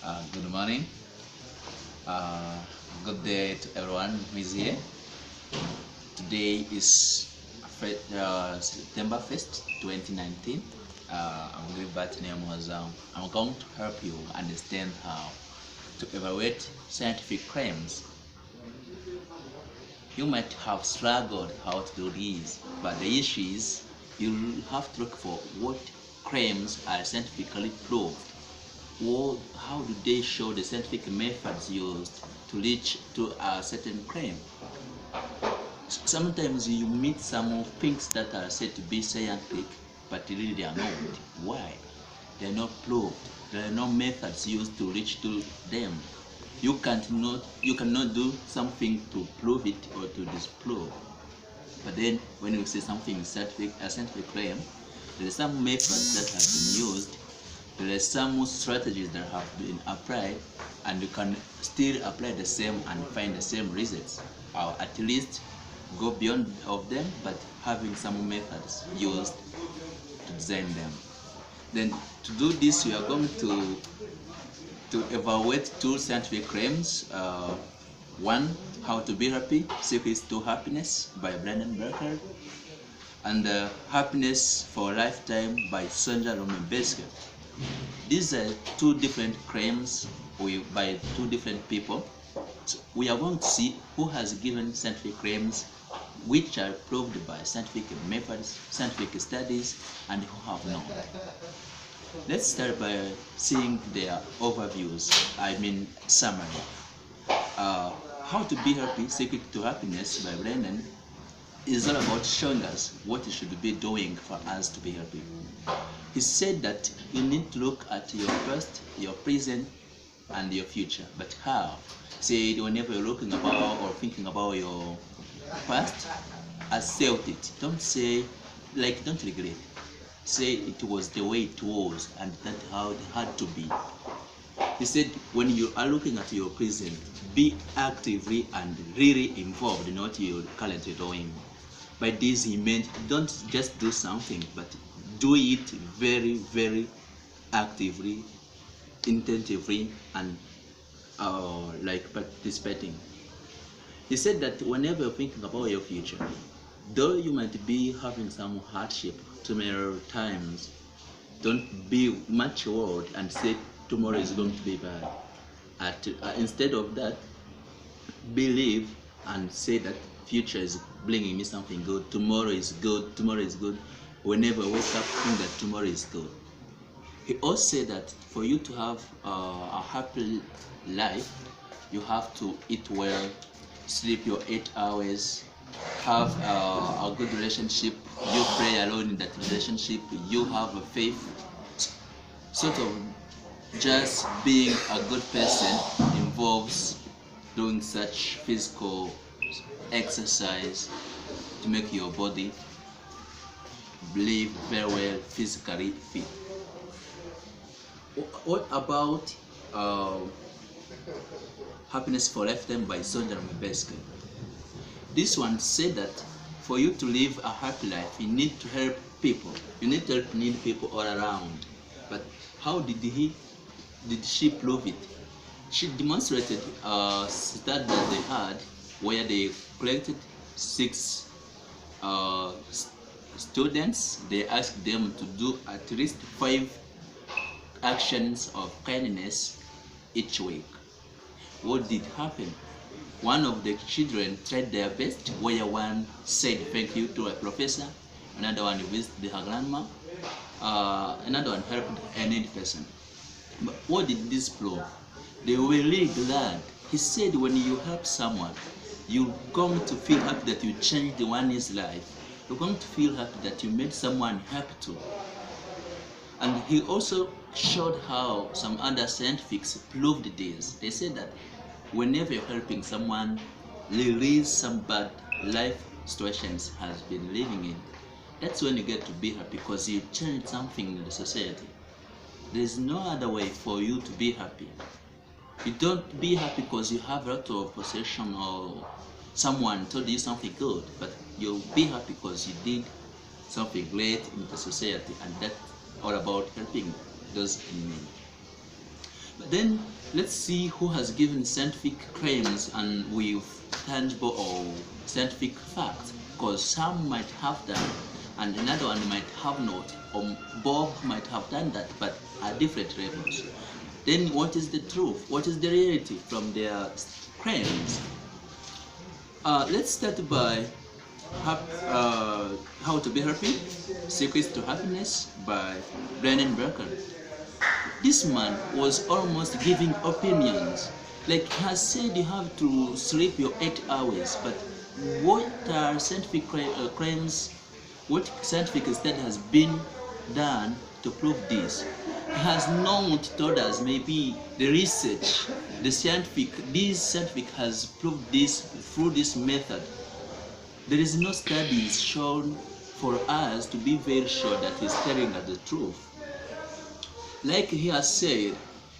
Good morning. Uh, Good day to everyone who is here. Today is September 1st, 2019. I'm Gilbert. I'm going to help you understand how to evaluate scientific claims. You might have struggled how to do this, but the issue is you have to look for what claims are scientifically proved. How do they show the scientific methods used to reach to a certain claim? Sometimes you meet some things that are said to be scientific, but really they are not. Why? They are not proved. There are no methods used to reach to them. You cannot do something to prove it or to disprove. But then when you say something is scientific, a scientific claim, there are some methods that have been used. There are some strategies that have been applied, and you can still apply the same and find the same results, or at least go beyond of them, but having some methods used to design them. Then to do this, we are going to evaluate two scientific claims. One, How to Be Happy, Secrets to Happiness by Brandon Barker, and Happiness for a Lifetime by Sonja Romebeska. These are two different claims by two different people. So we are going to see who has given scientific claims which are proved by scientific methods, scientific studies, and who have not. Let's start by seeing their overviews, summary. How to Be Happy, Secret to Happiness by Brennan is all about showing us what we should be doing for us to be happy. He said that you need to look at your past, your present, and your future. But how? Say whenever you're looking about or thinking about your past, accept it. Don't say, don't regret. Say it was the way it was and that's how it had to be. He said when you are looking at your present, be actively and really involved in what you're currently doing. By this he meant don't just do something, but do it very, very actively, intensively, and participating. He said that whenever you're thinking about your future, though you might be having some hardship tomorrow times, don't be much worried and say tomorrow is going to be bad. Instead of that, believe and say that future is bringing me something good. Tomorrow is good. Tomorrow is good. Whenever I wake up, think that tomorrow is good. He also said that for you to have a happy life, you have to eat well, sleep your 8 hours, have a good relationship, you pray alone in that relationship, you have a faith. Sort of just being a good person involves doing such physical exercise to make your body live very well, physically fit. What about Happiness for a Lifetime by Sonja Romebeska? This one said that for you to live a happy life, you need to help people. You need to help needy people all around. But how did she prove it? She demonstrated a study that they had where they collected 6 students. They asked them to do at least 5 actions of kindness each week. What did happen? One of the children tried their best, where one said thank you to a professor, another one visited her grandma, another one helped a needy person. But what did this prove? They were really glad. He said when you help someone, you're going to feel happy that you changed one's life. You're going to feel happy that you made someone happy too. And he also showed how some other scientists proved this. They said that whenever you're helping someone release some bad life situations has been living in, that's when you get to be happy, because you change something in the society. There's no other way for you to be happy. You don't be happy because you have a lot of possession or someone told you something good, but you'll be happy because you did something great in the society, and that's all about helping those in need. But Then let's see who has given scientific claims and with tangible or scientific facts, because some might have done and another one might have not, or both might have done that, but at different levels. Then what is the truth? What is the reality from their claims? Let's start by How to Be Happy, Secrets to Happiness by Brennan Barker. This man was almost giving opinions. Like he has said you have to sleep your 8 hours, but what are scientific claims? What scientific study has been done to prove this? He has not told us maybe the research, this scientific has proved this through this method. There is no studies shown for us to be very sure that he's telling us the truth. Like he has said,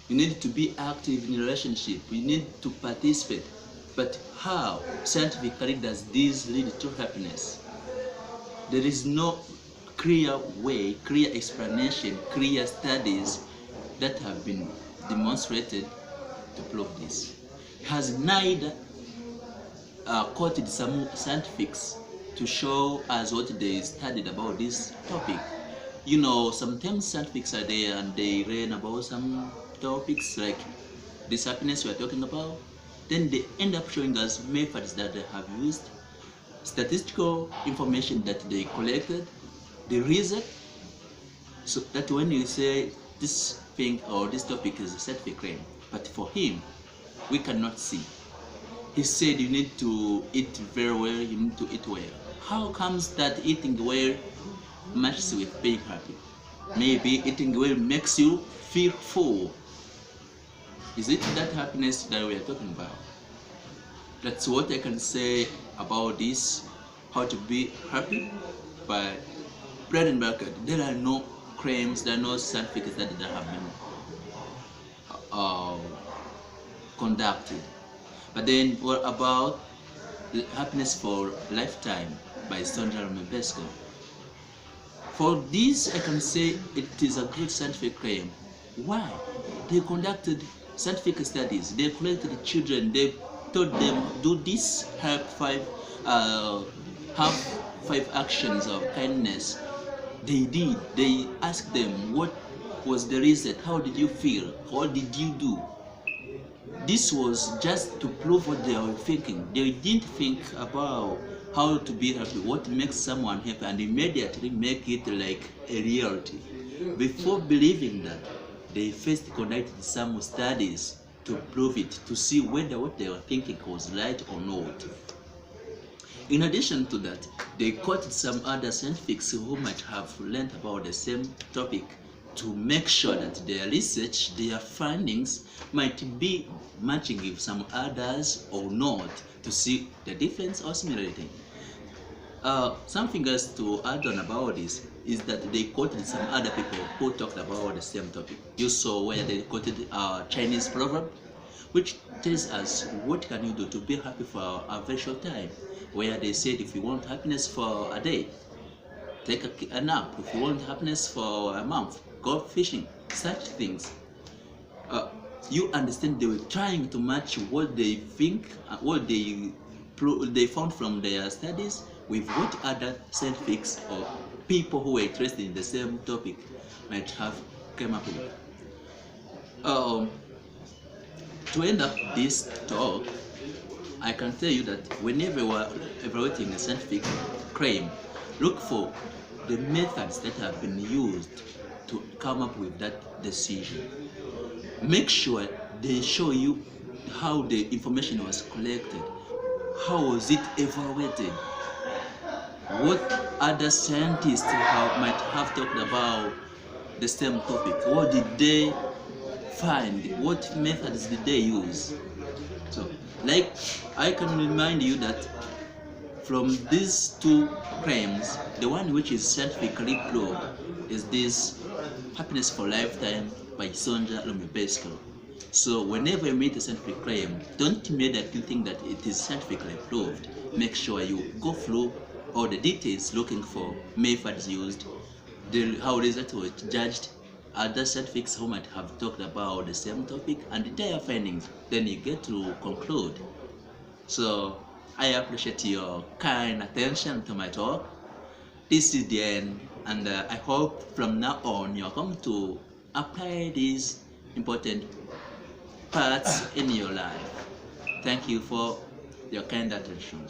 you need to be active in a relationship, you need to participate. But how scientifically does this lead to happiness? There is no clear way, clear explanation, clear studies that have been demonstrated to prove this. He has neither quoted some scientifics to show us what they studied about this topic. You know, sometimes scientifics are there and they learn about some topics like this happiness we are talking about. Then they end up showing us methods that they have used, statistical information that they collected, the reason, so that when you say this thing or this topic is a scientific claim, but for him, we cannot see. He said you need to eat very well, you need to eat well. How comes that eating well matches with being happy? Maybe eating well makes you feel full. Is it that happiness that we are talking about? That's what I can say about this, How to Be Happy by Brennan Barker. There are no claims, there are no scientific studies that have been conducted. But then what about Happiness for Lifetime by Sondra Lumebesko? For this, I can say it is a good scientific claim. Why? They conducted scientific studies, they collected children, they told them do this, have five actions of kindness. They did. They asked them what was the result, how did you feel, what did you do? This was just to prove what they were thinking. They didn't think about how to be happy, what makes someone happy, and immediately make it like a reality. Before believing that, they first conducted some studies to prove it, to see whether what they were thinking was right or not. In addition to that, they quoted some other scientists who might have learned about the same topic to make sure that their research, their findings might be matching with some others or not, to see the difference or similarity. Something else to add on about this is that they quoted some other people who talked about the same topic. You saw where they quoted a Chinese proverb, which tells us what can you do to be happy for a very short time, where they said if you want happiness for a day, take a nap. If you want happiness for a month, go fishing. Such things. You understand they were trying to match what they think, what they found from their studies with what other scientists or people who were interested in the same topic might have come up with. To end up this talk, I can tell you that whenever we are evaluating a scientific claim, look for the methods that have been used to come up with that decision. Make sure they show you how the information was collected, how was it evaluated, what other scientists might have talked about the same topic, what did they find, what methods did they use. So, like, I can remind you that from these two claims, the one which is scientifically proved is this Happiness for Lifetime by Sondra Lumebesko. So whenever you meet a scientific claim, don't immediately think that it is scientifically proved. Make sure you go through all the details looking for methods used, how results were judged, other scientists who might have talked about the same topic and their findings, then you get to conclude. So I appreciate your kind attention to my talk. This is the end, and I hope from now on you're going to apply these important parts in your life. Thank you for your kind attention.